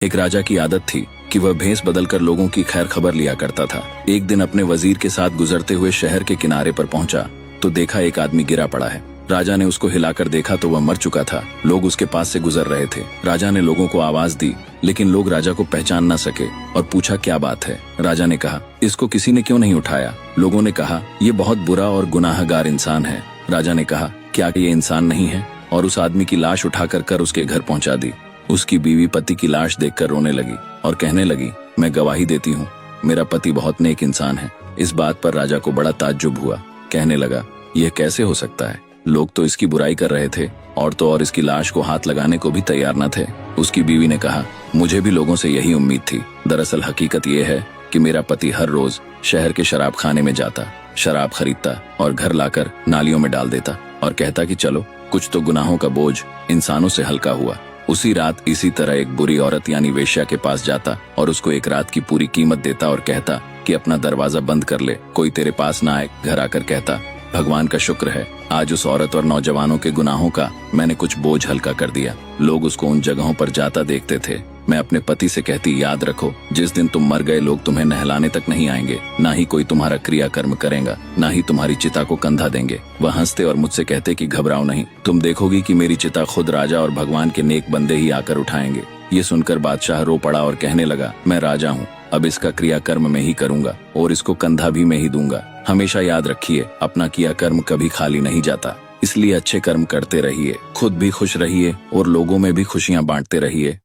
एक राजा की आदत थी कि वह भेष बदलकर लोगों की खैर खबर लिया करता था। एक दिन अपने वजीर के साथ गुजरते हुए शहर के किनारे पर पहुंचा तो देखा एक आदमी गिरा पड़ा है। राजा ने उसको हिलाकर देखा तो वह मर चुका था। लोग उसके पास से गुजर रहे थे। राजा ने लोगों को आवाज दी, लेकिन लोग राजा को पहचान न सके और पूछा क्या बात है। राजा ने कहा, इसको किसी ने क्यों नहीं उठाया? लोगों ने कहा, ये बहुत बुरा और गुनाहगार इंसान है। राजा ने कहा, क्या ये इंसान नहीं है? और उस आदमी की लाश उठाकर उसके घर पहुंचा दी। उसकी बीवी पति की लाश देखकर रोने लगी और कहने लगी, मैं गवाही देती हूँ, मेरा पति बहुत नेक इंसान है। इस बात पर राजा को बड़ा ताज्जुब हुआ। कहने लगा, यह कैसे हो सकता है? लोग तो इसकी बुराई कर रहे थे और तो और इसकी लाश को हाथ लगाने को भी तैयार न थे। उसकी बीवी ने कहा, मुझे भी लोगों से यही उम्मीद थी। दरअसल हकीकत यह है कि मेरा पति हर रोज शहर के शराब खाने में जाता, शराब खरीदता और घर लाकर नालियों में डाल देता और कहता कि चलो कुछ तो गुनाहों का बोझ इंसानों से हल्का हुआ। उसी रात इसी तरह एक बुरी औरत यानी वेश्या के पास जाता और उसको एक रात की पूरी कीमत देता और कहता कि अपना दरवाजा बंद कर ले, कोई तेरे पास ना आए। घर आकर कहता, भगवान का शुक्र है, आज उस औरत और नौजवानों के गुनाहों का मैंने कुछ बोझ हल्का कर दिया। लोग उसको उन जगहों पर जाता देखते थे। मैं अपने पति से कहती, याद रखो, जिस दिन तुम मर गए लोग तुम्हें नहलाने तक नहीं आएंगे, ना ही कोई तुम्हारा क्रियाकर्म करेगा, ना ही तुम्हारी चिता को कंधा देंगे। वह हंसते और मुझसे कहते कि घबराओ नहीं, तुम देखोगी कि मेरी चिता खुद राजा और भगवान के नेक बंदे ही आकर उठाएंगे। ये सुनकर बादशाह रो पड़ा और कहने लगा, मैं राजा हूँ, अब इसका क्रियाकर्म मैं ही करूंगा और इसको कंधा भी मैं ही दूंगा। हमेशा याद रखिए, अपना किया कर्म कभी खाली नहीं जाता, इसलिए अच्छे कर्म करते रहिए, खुद भी खुश रहिए और लोगों में भी खुशियां बांटते रहिए।